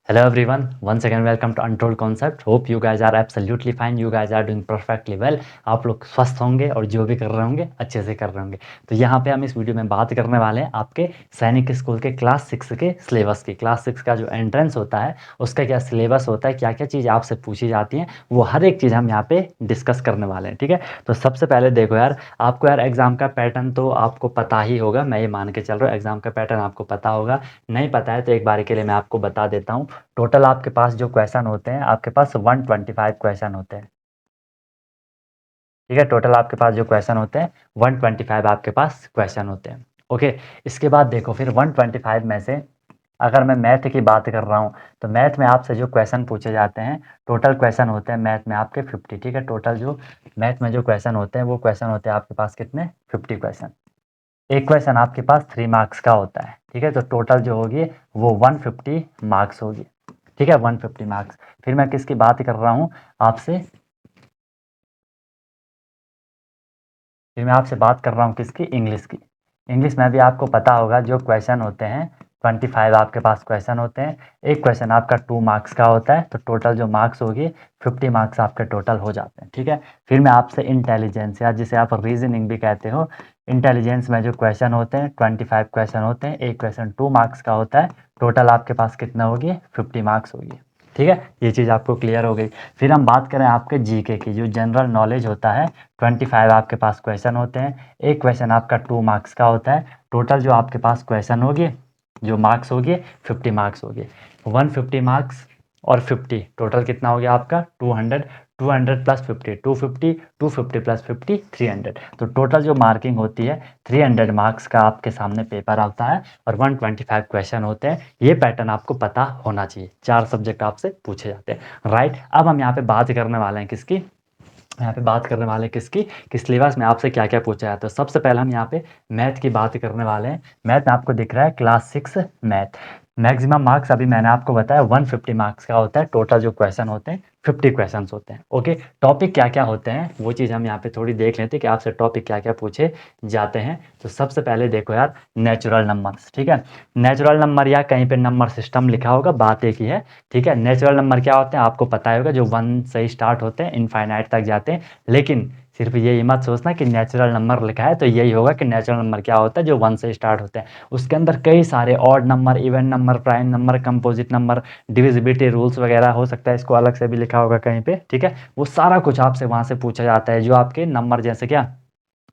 Hello everyone, once again welcome to Untold Concept. Hope you guys are absolutely fine. You guys are doing perfectly well. आप लोग स्वस्थ होंगे और जो भी कर रहे होंगे अच्छे से कर रहे होंगे। तो यहाँ पे हम इस वीडियो में बात करने वाले हैं आपके सैनिक स्कूल के क्लास 6 के सिलेबस की। क्लास 6 का जो एंट्रेंस होता है उसका क्या सिलेबस होता है, क्या क्या चीज़ आपसे पूछी जाती हैं, वो हर एक चीज़ हम यहाँ पे डिस्कस करने वाले हैं। ठीक है, तो सबसे पहले देखो यार, आपको यार एग्ज़ाम का पैटर्न तो आपको पता ही होगा। मैं ये मान के चल रहा हूँ एग्ज़ाम का पैटर्न आपको पता होगा। नहीं पता है तो एक बार के लिए मैं आपको बता देता हूँ। टोटल आपके पास जो क्वेश्चन होते हैं, आपके पास 125 क्वेश्चन होते हैं। ठीक है, टोटल आपके पास जो क्वेश्चन होते हैं 125 आपके पास क्वेश्चन होते हैं। ओके, इसके बाद देखो फिर 125 में से अगर मैं मैथ की बात कर रहा हूँ तो मैथ में आपसे जो क्वेश्चन पूछे जाते हैं, टोटल क्वेश्चन होते हैं मैथ में आपके 50। ठीक है, टोटल जो मैथ में जो क्वेश्चन होते हैं वो क्वेश्चन होते हैं आपके पास कितने, 50 क्वेश्चन। एक क्वेश्चन आपके पास 3 मार्क्स का होता है। ठीक है, तो टोटल जो होगी वो 150 मार्क्स होगी। ठीक है, 150 मार्क्स। फिर मैं किसकी बात कर रहा हूँ आपसे, फिर मैं आपसे बात कर रहा हूँ किसकी, इंग्लिश की। इंग्लिश में भी आपको पता होगा जो क्वेश्चन होते हैं 25 आपके पास क्वेश्चन होते हैं। एक क्वेश्चन आपका 2 मार्क्स का होता है, तो टोटल जो मार्क्स होगी 50 मार्क्स आपके टोटल हो जाते हैं। ठीक है, फिर मैं आपसे इंटेलिजेंस या जिसे आप रीजनिंग भी कहते हो, इंटेलिजेंस में जो क्वेश्चन होते हैं 25 क्वेश्चन होते हैं। एक क्वेश्चन 2 मार्क्स का होता है, टोटल आपके पास कितना होगी, 50 मार्क्स होगी। ठीक है, ये चीज़ आपको क्लियर हो गई। फिर हम बात करें आपके जीके की, जो जनरल नॉलेज होता है 25 आपके पास क्वेश्चन होते हैं। एक क्वेश्चन आपका 2 मार्क्स का होता है। टोटल जो आपके पास क्वेश्चन होगी, जो मार्क्स होगी 50 मार्क्स होगी। 150 मार्क्स और 50 टोटल कितना हो गया आपका 200। 200 प्लस 50 250, 250 प्लस 50 300। तो टोटल जो मार्किंग होती है 300 मार्क्स का आपके सामने पेपर आता है और 125 क्वेश्चन होते हैं। ये पैटर्न आपको पता होना चाहिए। 4 सब्जेक्ट आपसे पूछे जाते हैं, राइट। अब हम यहाँ पे बात करने वाले हैं किसकी, यहाँ पे बात करने वाले हैं किसकी, कि सिलेबस में आपसे क्या क्या पूछा जाता है। तो सबसे पहले हम यहाँ पे मैथ की बात करने वाले हैं। मैथ में आपको दिख रहा है क्लास 6 मैथ। मैक्सिमम मार्क्स अभी मैंने आपको बताया 150 मार्क्स का होता है। टोटल जो क्वेश्चन होते हैं 50 क्वेश्चन होते हैं। ओके, टॉपिक क्या क्या होते हैं वो चीज़ हम यहाँ पे थोड़ी देख लेते हैं कि आपसे टॉपिक क्या क्या पूछे जाते हैं। तो सबसे पहले देखो यार, नेचुरल नंबर्स। ठीक है, नेचुरल नंबर या कहीं पे नंबर सिस्टम लिखा होगा, बात एक ही है। ठीक है, नेचुरल नंबर क्या होते हैं आपको पता होगा, जो 1 से ही स्टार्ट होते हैं, इनफाइनाइट तक जाते हैं। लेकिन सिर्फ यही मत सोचना कि नेचुरल नंबर लिखा है तो यही होगा कि नेचुरल नंबर क्या होता है, जो 1 से स्टार्ट होते हैं। उसके अंदर कई सारे odd number, even number, prime number, composite number, divisibility rules वगैरह हो सकता है, इसको अलग से भी लिखा होगा कहीं पे। ठीक है, वो सारा कुछ आपसे वहाँ से पूछा जाता है। जो आपके नंबर जैसे क्या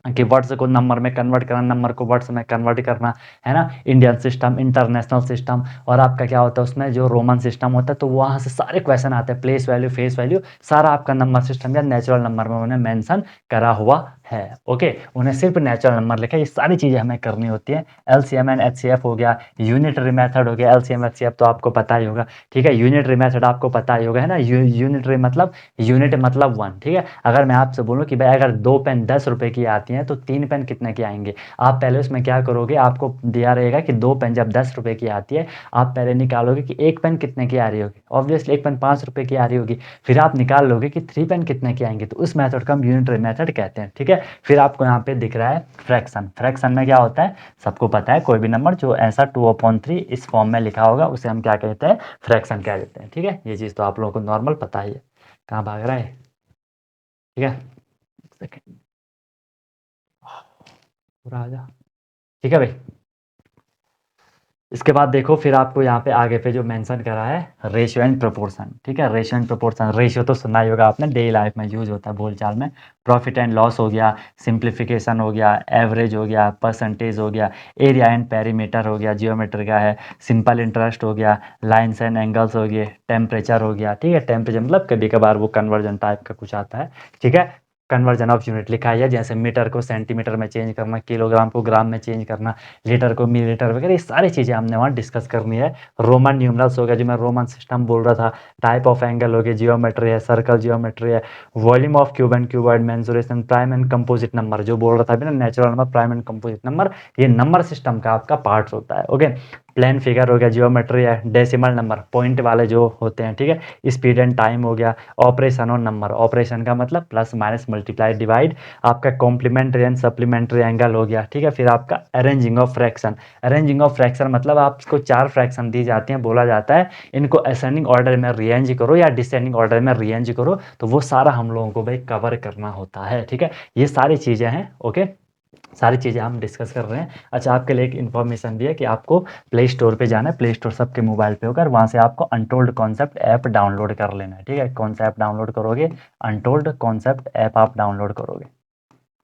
कि वर्ड्स को नंबर में कन्वर्ट करना, नंबर को वर्ड्स में कन्वर्ट करना, है ना, इंडियन सिस्टम, इंटरनेशनल सिस्टम, और आपका क्या होता है उसमें जो रोमन सिस्टम होता है। तो वहाँ से सारे क्वेश्चन आते हैं, प्लेस वैल्यू, फेस वैल्यू, सारा आपका नंबर सिस्टम या नेचुरल नंबर में उन्हें मेंशन करा हुआ है। ओके, उन्हें सिर्फ नेचुरल नंबर लिखा है। ये सारी चीज़ें हमें करनी होती है। एलसीएम एंड एचसीएफ हो गया, यूनिटरी मेथड हो गया, एलसीएम एचसीएफ तो आपको पता ही होगा। ठीक है, यूनिटरी मेथड आपको पता ही होगा, है ना। यूनिटरी मतलब, यूनिट मतलब 1। ठीक है, अगर मैं आपसे बोलूँ कि भाई अगर 2 पेन 10 रुपए की आती हैं तो 3 पेन कितने की आएंगे, आप पहले उसमें क्या करोगे, आपको दिया रहेगा कि 2 पेन जब 10 रुपए की आती है, आप पहले निकालोगे कि 1 पेन कितने की आ रही होगी। ऑब्वियसली 1 पेन 5 रुपए की आ रही होगी। फिर आप निकाल लोगे कि 3 पेन कितने की आएंगे, तो उस मेथड को हम यूनिटरी मेथड कहते हैं। ठीक है, फिर आपको यहाँ पे दिख रहा है फ्रैक्शन। फ्रैक्शन में क्या होता है, सबको पता है, कोई भी नंबर जो ऐसा 2/3 इस फॉर्म में लिखा होगा उसे हम क्या कहते हैं, फ्रैक्शन कह देते हैं। ठीक है, ये चीज़ तो आप लोगों को नॉर्मल पता ही है। कहाँ भाग रहा है, ठीक है, सेकंड पूरा आ जा। ठीक है भाई, इसके बाद देखो फिर आपको यहाँ पे आगे पे जो मेंशन करा है, रेशियो एंड प्रोपोर्शन। ठीक है, रेशियो एंड प्रोपोर्शन, रेशियो तो सुना ही होगा आपने, डेली लाइफ में यूज होता है बोलचाल में। प्रॉफिट एंड लॉस हो गया, सिंप्लीफिकेशन हो गया, एवरेज हो गया, परसेंटेज हो गया, एरिया एंड पेरीमीटर हो गया, जियोमेट्री का है, सिंपल इंटरेस्ट हो गया, लाइन्स एंड एंगल्स हो गए, टेम्परेचर हो गया। ठीक है, टेम्परेचर मतलब कभी कभार वो कन्वर्जन टाइप का कुछ आता है। ठीक है, कन्वर्जन ऑफ यूनिट लिखा है, जैसे मीटर को सेंटीमीटर में चेंज करना, किलोग्राम को ग्राम में चेंज करना, लीटर को मिलीलीटर वगैरह, ये सारी चीज़ें हमने वहाँ डिस्कस करनी है। रोमन न्यूमरल्स हो गया, जो मैं रोमन सिस्टम बोल रहा था, टाइप ऑफ एंगल हो गया, जियोमेट्री है, सर्कल जियोमेट्री है, volume of cube and cuboid, mensuration, prime and composite number जो बोल रहा था अभी ना, natural number, prime and composite number, ये नंबर सिस्टम का आपका पार्ट होता है। ओके, प्लेन फिगर हो गया, जियोमेट्री है, डेसिमल नंबर पॉइंट वाले जो होते हैं, ठीक है, स्पीड एंड टाइम हो गया, ऑपरेशन ऑन नंबर, ऑपरेशन का मतलब प्लस माइनस मल्टीप्लाई डिवाइड, आपका कॉम्प्लीमेंट्री एंड सप्लीमेंट्री एंगल हो गया, ठीक है, फिर आपका arranging of fraction, arranging of fraction मतलब आपको 4 फ्रैक्शन दी जाती हैं, बोला जाता है इनको असेंडिंग ऑर्डर में रीअरेंज करो या डिसेंडिंग ऑर्डर में रीअरेंज करो, तो वो सारा हम लोगों को भाई कवर करना होता है, ठीक है, ये सारी चीज़ें हैं, ओके, सारी चीज़ें हम डिस्कस कर रहे हैं। अच्छा, आपके लिए एक इन्फॉर्मेशन भी है कि आपको प्ले स्टोर पे जाना है, प्ले स्टोर सबके मोबाइल पे होकर, वहाँ से आपको अनटोल्ड कॉन्सेप्ट ऐप डाउनलोड कर लेना है, ठीक है, कौन सा ऐप डाउनलोड करोगे, अनटोल्ड कॉन्सेप्ट ऐप आप डाउनलोड करोगे,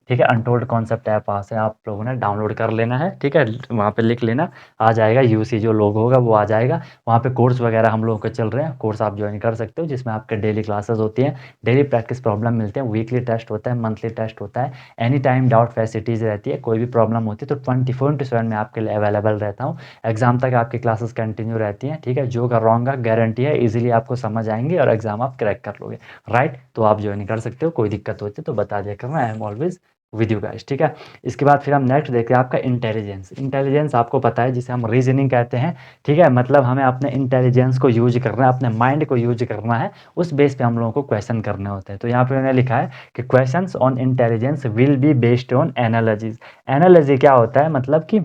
ठीक है, अनटोल्ड कॉन्सेप्ट ऐप वहाँ से आप लोगों ने डाउनलोड कर लेना है, ठीक है, वहाँ पे लिख लेना, आ जाएगा, यूसी जो लोगो होगा वो आ जाएगा, वहाँ पे कोर्स वगैरह हम लोगों के चल रहे हैं, कोर्स आप ज्वाइन कर सकते हो, जिसमें आपके डेली क्लासेस होती हैं, डेली प्रैक्टिस प्रॉब्लम मिलते हैं, वीकली टेस्ट होता है, मंथली टेस्ट होता है, एनी टाइम डाउट फैसिलिटीज़ रहती है, कोई भी प्रॉब्लम होती है तो 24/7 में आपके लिए अवेलेबल रहता हूँ, एग्जाम तक आपकी क्लासेस कंटिन्यू रहती हैं, ठीक है, जो करवाऊंगा गारंटी है ईजिली आपको समझ आएंगे और एग्जाम आप क्रैक कर लोगे, राइट, तो आप ज्वाइन कर सकते हो, कोई दिक्कत होती है तो बता दिया करना, I am always with you guys, ठीक है। इसके बाद फिर हम नेक्स्ट देखते हैं आपका इंटेलिजेंस, इंटेलिजेंस आपको पता है जिसे हम रीजनिंग कहते हैं, ठीक है, मतलब हमें अपने इंटेलिजेंस को यूज करना है, अपने माइंड को यूज करना है, उस बेस पे हम लोगों को क्वेश्चन करने होते हैं, तो यहाँ पे उन्होंने लिखा है कि questions on intelligence will be based on analogies, analogy क्या होता है, मतलब कि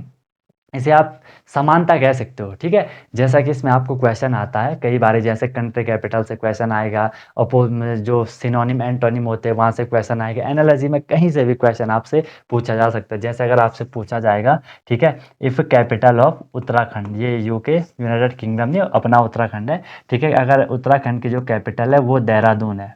इसे आप समानता कह सकते हो, ठीक है, जैसा कि इसमें आपको क्वेश्चन आता है कई बार, जैसे कंट्री कैपिटल से क्वेश्चन आएगा, अपोज में जो सिनोनिम एंटोनिम होते हैं वहाँ से क्वेश्चन आएगा, एनालॉजी में कहीं से भी क्वेश्चन आपसे पूछा जा सकता है, जैसे अगर आपसे पूछा जाएगा, ठीक है, इफ़ कैपिटल ऑफ उत्तराखंड, ये यूके यूनाइटेड किंगडम नहीं, अपना उत्तराखंड है, ठीक है, अगर उत्तराखंड की जो कैपिटल है वो देहरादून है,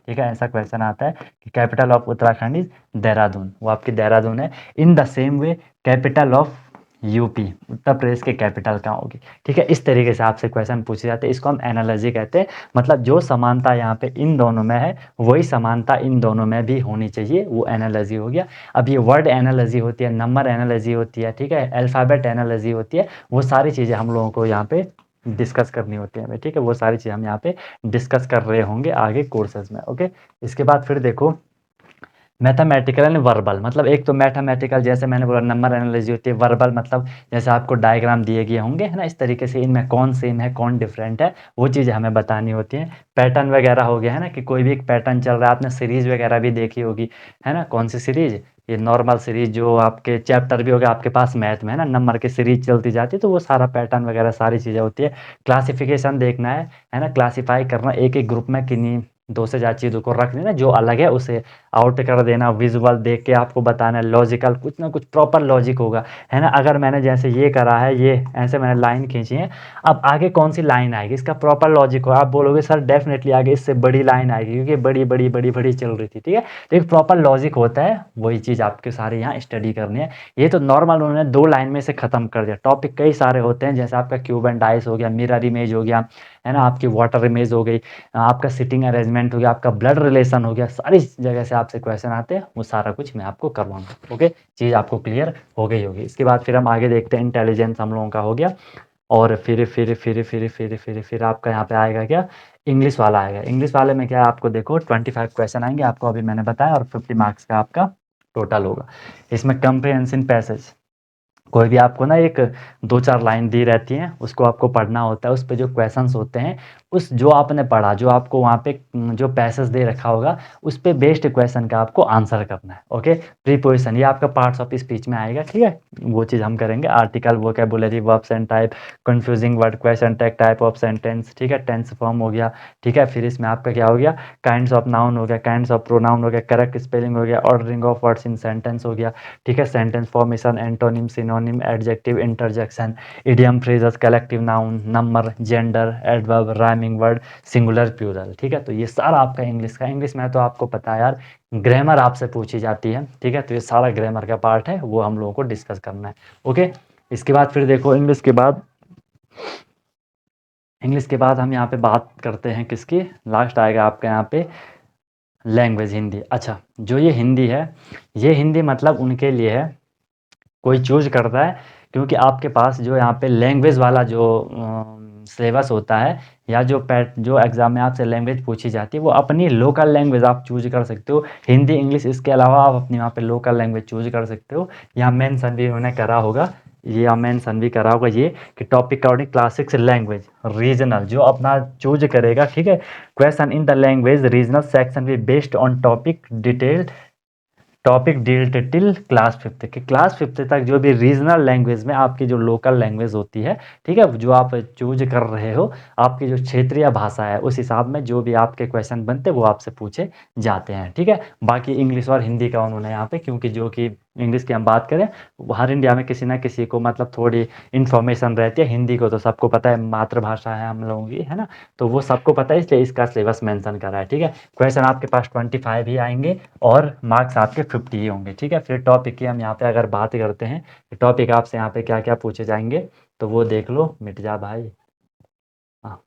ठीक है, ऐसा क्वेश्चन आता है कि capital of Uttarakhand is Dehradun, वो आपकी देहरादून है, in the same way capital of UP, Uttar Pradesh की कैपिटल कहाँ होगी, ठीक है, इस तरीके से आपसे क्वेश्चन पूछे जाते हैं, इसको हम एनालॉजी कहते हैं, मतलब जो समानता यहाँ पे इन दोनों में है वही समानता इन दोनों में भी होनी चाहिए, वो एनालॉजी हो गया। अब ये वर्ड एनालॉजी होती है, नंबर एनालॉजी होती है, ठीक है, अल्फ़ाबेट एनालॉजी होती है, वो सारी चीज़ें हम लोगों को यहाँ पे डिस्कस करनी होती है, ठीक है, वो सारी चीज़ हम यहाँ पे डिस्कस कर रहे होंगे आगे कोर्सेज में, ओके। इसके बाद फिर देखो मैथमेटिकल एंड वर्बल, मतलब एक तो मैथमेटिकल जैसे मैंने बोला नंबर एनालिसिस होती है, वर्बल मतलब जैसे आपको डायग्राम दिए गए होंगे, है ना, इस तरीके से इनमें कौन सेम है कौन डिफरेंट है वो चीज़ें हमें बतानी होती हैं। पैटर्न वगैरह हो गया, है ना, कि कोई भी एक पैटर्न चल रहा है, आपने सीरीज़ वगैरह भी देखी होगी, है ना, कौन सी सीरीज़, ये नॉर्मल सीरीज जो आपके चैप्टर भी हो गया आपके पास मैथ में, है ना, नंबर की सीरीज चलती जाती है, तो वो सारा पैटर्न वगैरह सारी चीज़ें होती है। क्लासिफिकेशन देखना है ना, क्लासीफाई करना, एक एक ग्रुप में किन्हीं दो से ज़्यादा चीज़ों को रख देना, जो अलग है उसे आउट कर देना, विजुअल देख के आपको बताना है, लॉजिकल कुछ ना कुछ प्रॉपर लॉजिक होगा, है ना, अगर मैंने जैसे ये करा है, ये ऐसे मैंने लाइन खींची है, अब आगे कौन सी लाइन आएगी इसका प्रॉपर लॉजिक हो, आप बोलोगे सर डेफिनेटली आगे इससे बड़ी लाइन आएगी क्योंकि बड़ी बड़ी बड़ी बड़ी चल रही थी, ठीक है, तो एक प्रॉपर लॉजिक होता है, वही चीज़ आपके सारे यहाँ स्टडी करनी है। ये तो नॉर्मल उन्होंने 2 लाइन में से ख़त्म कर दिया, टॉपिक कई सारे होते हैं, जैसे आपका क्यूब एंड डाइस हो गया, मिरर इमेज हो गया, है ना, आपकी वाटर इमेज हो गई, आपका सिटिंग अरेंजमेंट हो गया, आपका ब्लड रिलेशन हो गया, सारी जगह से आपसे क्वेश्चन आते हैं, वो सारा कुछ मैं आपको करवाऊंगा, ओके, चीज़ आपको क्लियर हो गई होगी। इसके बाद फिर हम आगे देखते हैं, इंटेलिजेंस हम लोगों का हो गया, और फिर आपका यहाँ पे आएगा क्या, इंग्लिश वाला आएगा। इंग्लिश वाले में क्या है, आपको देखो 25 क्वेश्चन आएंगे, आपको अभी मैंने बताया, और 50 मार्क्स का आपका टोटल होगा। इसमें कंप्रिहेंशन पैसेज, कोई भी आपको ना एक 2-4 लाइन दी रहती हैं, उसको आपको पढ़ना होता है, उस पे जो क्वेश्चंस होते हैं, उस जो आपने पढ़ा, जो आपको वहाँ पे जो पैसेज दे रखा होगा, उस पे बेस्ड क्वेश्चन का आपको आंसर करना है, ओके। प्रीपोजिशन ये आपका पार्ट्स ऑफ स्पीच में आएगा, ठीक है, वो चीज़ हम करेंगे। Article, vocabulary, verbs and type, confusing word, question tag, type of sentence, ठीक है, टेंस फॉर्म हो गया, ठीक है, फिर इसमें आपका क्या हो गया, काइंड्स ऑफ नाउन हो गया, काइंड्स ऑफ प्रोनाउन हो गया, करेक्ट स्पेलिंग हो गया, ordering of words in sentence हो गया, ठीक है, sentence formation, antonym, synonym, adjective, interjection, idiom, phrases, collective noun, number, gender, adverb, rhyming word, singular, plural, ठीक है, तो ये सारा आपका इंग्लिश का। इंग्लिश में तो आपको पता है यार, ग्रामर आपसे पूछी जाती है, ठीक है, तो ये सारा ग्रामर का पार्ट है, वो हम लोगों को डिस्कस करना है, ओके। इसके बाद फिर देखो, इंग्लिश के बाद हम यहाँ पे बात करते हैं किसकी, लास्ट आएगा आपका यहाँ पे लैंग्वेज, हिंदी। अच्छा, जो ये हिंदी है, ये हिंदी मतलब उनके लिए है, कोई चूज करता है, क्योंकि आपके पास जो यहाँ पे लैंग्वेज वाला जो सिलेबस होता है, या जो एग्ज़ाम में आपसे लैंग्वेज पूछी जाती है, वो अपनी लोकल लैंग्वेज आप चूज कर सकते हो, हिंदी, इंग्लिश, इसके अलावा आप अपनी वहाँ पे लोकल लैंग्वेज चूज कर सकते हो। यहाँ मेंशन भी उन्होंने करा होगा, ये मेंशन भी करा होगा ये कि topic according class 6 language regional जो अपना चूज करेगा, ठीक है। Question in the language regional section भी based on topic dealt till class 5 कि क्लास 5 तक जो भी रीजनल लैंग्वेज में आपकी जो लोकल लैंग्वेज होती है, ठीक है, जो आप चूज कर रहे हो, आपकी जो क्षेत्रीय भाषा है उस हिसाब में जो भी आपके क्वेश्चन बनते हैं वो आपसे पूछे जाते हैं, ठीक है। बाकी इंग्लिश और हिंदी का उन्होंने यहाँ पे, क्योंकि जो कि इंग्लिश की हम बात करें, हर इंडिया में किसी ना किसी को मतलब थोड़ी इन्फॉर्मेशन रहती है। हिंदी को तो सबको पता है, मातृभाषा है हम लोगों की, है ना, तो वो सबको पता है, इसलिए इसका सिलेबस मेंशन करा है, ठीक है। क्वेश्चन आपके पास 25 ही आएंगे और मार्क्स आपके 50 ही होंगे, ठीक है। फिर टॉपिक की हम यहाँ पे अगर बात करते हैं, टॉपिक आपसे यहाँ पे क्या क्या पूछे जाएंगे, तो वो देख लो। मिट जा भाई, हाँ,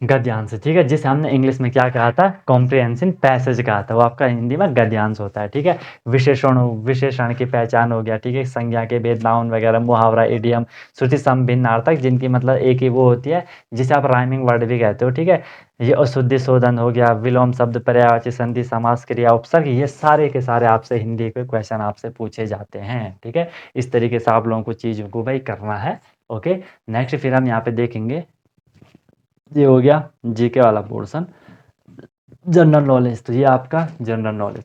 गद्यांश, ठीक है, जिसे हमने इंग्लिश में क्या कहा था, कॉम्प्रिहेंसिव पैसेज कहा था, वो आपका हिंदी में गद्यांश होता है, ठीक है। विशेषण की पहचान हो गया, ठीक है, संज्ञा के भेद, नाउन वगैरह, मुहावरा, इडियम, श्रुति सम भिन्नार्थक, जिनकी मतलब एक ही वो होती है, जिसे आप राइमिंग वर्ड भी कहते हो, ठीक है। ये अशुद्धि शोधन हो गया, विलोम शब्द, पर्यायवाची संधि, समास, क्रिया, उपसर्ग, ये सारे के सारे आपसे हिंदी के क्वेश्चन आपसे पूछे जाते हैं, ठीक है। इस तरीके से आप लोगों को चीज़ों को भाई करना है, ओके। नेक्स्ट फिर हम यहाँ पे देखेंगे, ये हो गया जीके वाला पोर्शन, जनरल नॉलेज, तो ये आपका general knowledge.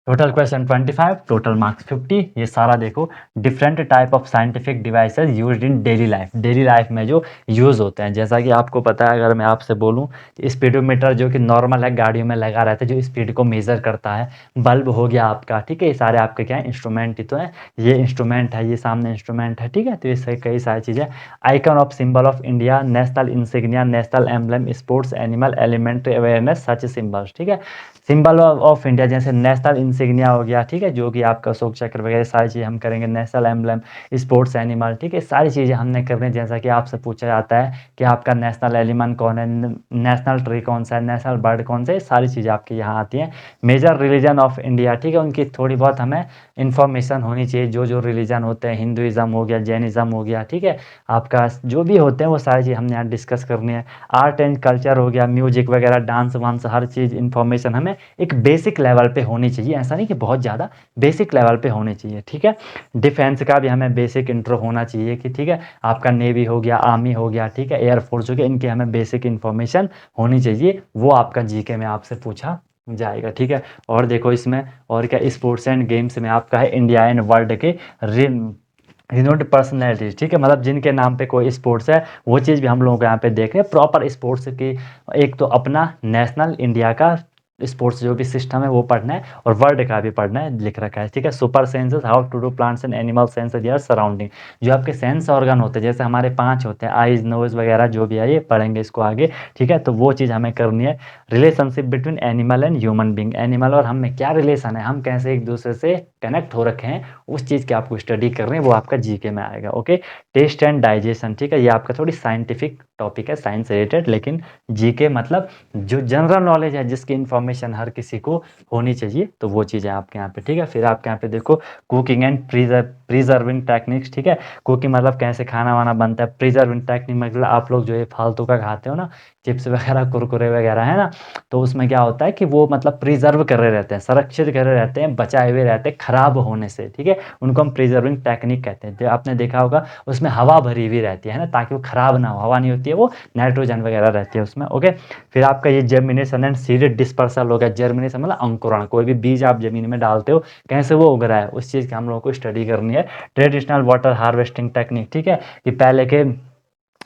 Total question 25, total marks 50। ये सारा देखो, different type of scientific devices used in daily life में जो यूज़ होते हैं, जैसा कि आपको पता है, अगर मैं आपसे बोलूं, स्पीडोमीटर जो कि नॉर्मल है, गाड़ियों में लगा रहता है, जो स्पीड को मेज़र करता है, बल्ब हो गया आपका, ठीक है, ये सारे आपके क्या है, इंस्ट्रूमेंट ही तो है। ये इंस्ट्रूमेंट है, ये सामने इंस्ट्रूमेंट है, ठीक है, तो ये कई सारी चीज़ें। Icon of symbol of India, national insignia, national emblem, sports animal, elementary awareness, such symbols, ठीक है। सिंबल ऑफ इंडिया जैसे नेशनल इंसिग्निया हो गया, ठीक है, जो कि आपका अशोक चक्र वगैरह सारी चीज़ें हम करेंगे। नेशनल एम्बलम, स्पोर्ट्स एनिमल, ठीक है, सारी चीज़ें हमने करनी है। जैसा कि आपसे पूछा जाता है कि आपका नेशनल एलिमेंट कौन है, नेशनल ट्री कौन सा है, नेशनल बर्ड कौन सा है, सारी चीज़ें आपकी यहाँ आती हैं। मेजर रिलीजन ऑफ इंडिया, ठीक है, उनकी थोड़ी बहुत हमें इन्फॉर्मेशन होनी चाहिए, जो जो रिलीजन होते हैं, हिंदुज़म हो गया, जैनिज़्म हो गया, ठीक है, आपका जो भी होते हैं वो सारी चीज़ हमने यहाँ डिस्कस करनी है। आर्ट एंड कल्चर हो गया, म्यूजिक वगैरह, डांस वांस, हर चीज़ इन्फॉर्मेशन हमें एक बेसिक लेवल पे होनी चाहिए, ऐसा नहीं कि बहुत ज़्यादा, बेसिक लेवल पे होनी चाहिए, ठीक है। डिफेंस का भी हमें बेसिक इंट्रो होना चाहिए कि ठीक है, आपका नेवी हो गया, आर्मी हो गया, ठीक है, एयरफोर्स हो गया, इनकी हमें बेसिक इन्फॉर्मेशन होनी चाहिए, वो आपका जीके में आपसे पूछा जाएगा, ठीक है। और देखो इसमें और क्या, स्पोर्ट्स एंड गेम्स में आपका है इंडिया एंड वर्ल्ड के रिनोड पर्सनैलिटीज, ठीक है, मतलब जिनके नाम पे कोई स्पोर्ट्स है, वो चीज़ भी हम लोगों को यहाँ पे देख रहे हैं प्रॉपर स्पोर्ट्स की। एक तो अपना नेशनल इंडिया का स्पोर्ट्स जो भी सिस्टम है वो पढ़ना है, और वर्ल्ड का भी पढ़ना है, लिख रखा है, ठीक है। Super senses, how to do plants and animal sense their surrounding, जो आपके सेंस ऑर्गन होते हैं, जैसे हमारे 5 होते हैं, आईज, नोज वगैरह, जो भी है ये पढ़ेंगे इसको आगे, ठीक है, तो वो चीज़ हमें करनी है। Relationship between animal and human being, animal और हम में क्या रिलेशन है, हम कैसे एक दूसरे से कनेक्ट हो रखे हैं, उस चीज़ की आपको स्टडी करनी है, वो आपका जीके में आएगा, ओके। टेस्ट एंड डाइजेशन, ठीक है, ये आपका थोड़ी साइंटिफिक टॉपिक है, साइंस रिलेटेड, लेकिन जीके मतलब जो जनरल नॉलेज है, जिसकी इन्फॉर्मेशन हर किसी को होनी चाहिए, तो वो चीज़ें आपके यहाँ पे, ठीक है। फिर आपके यहाँ पे देखो कुकिंग एंड प्रिजर्विंग टेक्निक्स, ठीक है, कुकिंग मतलब कैसे खाना वाना बनता है, प्रिजर्विंग टेक्निक मतलब आप लोग जो ये फालतू का खाते हो ना, चिप्स वगैरह, कुरकुरे वगैरह, है ना, तो उसमें क्या होता है कि वो मतलब प्रिजर्व कर रहे रहते हैं, संरक्षित कर रहे रहते हैं, बचाए हुए रहते हैं खराब होने से, ठीक है, उनको हम प्रिजर्विंग टेक्निक कहते हैं। तो आपने देखा होगा उसमें हवा भरी हुई रहती है ना, ताकि वो खराब ना हो, हवा नहीं होती है, वो नाइट्रोजन वगैरह रहती है उसमें, ओके। फिर आपका ये जर्मिनेशन एंड सीड डिस्पर्सल हो गया, जर्मिनेशन मतलब अंकुरण, कोई भी बीज आप जमीन में डालते हो, कैसे वो उग रहा है, उस चीज़ की हम लोगों को स्टडी करनी है। ट्रेडिशनल वाटर हार्वेस्टिंग टेक्निक, ठीक है, कि पहले के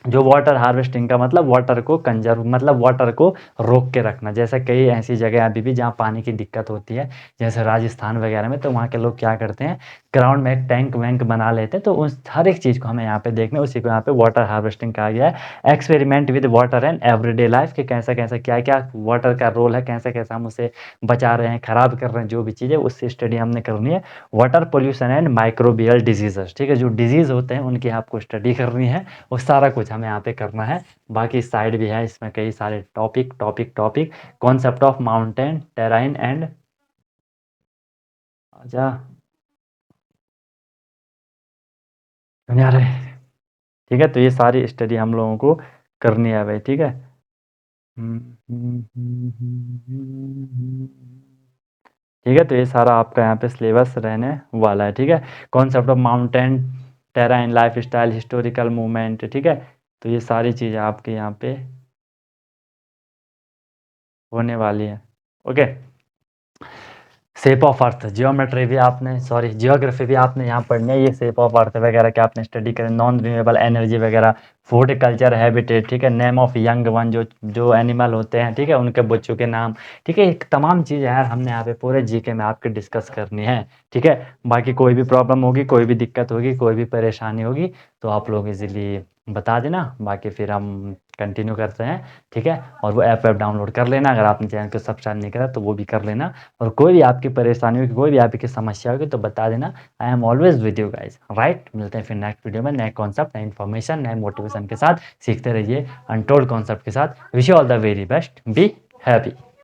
जो वाटर हार्वेस्टिंग का मतलब वाटर को कंजर्व, मतलब वाटर को रोक के रखना, जैसे कई ऐसी जगह अभी भी जहाँ पानी की दिक्कत होती है, जैसे राजस्थान वगैरह में, तो वहाँ के लोग क्या करते हैं, ग्राउंड में एक टैंक वैंक बना लेते हैं, तो उस हर एक चीज़ को हमें यहाँ पे देखना है, उसी को यहाँ पे वाटर हार्वेस्टिंग कहा गया है। Experiment with water and everyday life, के कैसा कैसा क्या क्या वाटर का रोल है, कैसे कैसे हम उसे बचा रहे हैं, खराब कर रहे हैं, जो भी चीज़ है उससे स्टडी हमने करनी है। Water pollution and microbial diseases, ठीक है, जो डिजीज़ होते हैं उनकी आपको स्टडी करनी है, वो सारा कुछ हमें यहाँ पे करना है। बाकी साइड भी है इसमें कई सारे topic concept of mountain terrain and, अच्छा यार, ठीक है, तो ये सारी स्टडी हम लोगों को करनी है भाई, ठीक है। ठीक है। तो ये सारा आपका यहाँ पे सिलेबस रहने वाला है। ठीक है, concept of mountain terrain life style historical movement. ठीक है, तो ये सारी चीज़ें आपके यहाँ पे होने वाली है। Okay, shape of earth geometry भी आपने जियोग्राफी भी आपने यहाँ पढ़नी है। ये शेप ऑफ अर्थ वगैरह के आपने स्टडी करें, नॉन रिन्यूएबल एनर्जी वगैरह, फूड कल्चर हैबिटेट। ठीक है, नेम ऑफ यंग वन, जो जो एनिमल होते हैं, ठीक है, उनके बच्चों के नाम। ठीक है, एक तमाम चीज़ें यार हमने यहाँ पे पूरे जीके में आपके डिस्कस करनी है। ठीक है, बाकी कोई भी प्रॉब्लम होगी, कोई भी दिक्कत होगी, कोई भी परेशानी होगी तो आप लोग इजीली बता देना, बाकी फिर हम कंटिन्यू करते हैं। ठीक है, और वो ऐप डाउनलोड कर लेना, अगर आपने चैनल को सब्सक्राइब नहीं करा तो वो भी कर लेना। और कोई भी आपकी परेशानी होगी, कोई भी आपकी समस्या होगी तो बता देना। I am always with you guys, right. मिलते हैं फिर नेक्स्ट वीडियो में नए कॉन्सेप्ट, नए इन्फॉर्मेशन, नए मोटिवेशन के साथ। सीखते रहिए अनटोल्ड कॉन्सेप्ट के साथ। Wish you all the very best, be happy.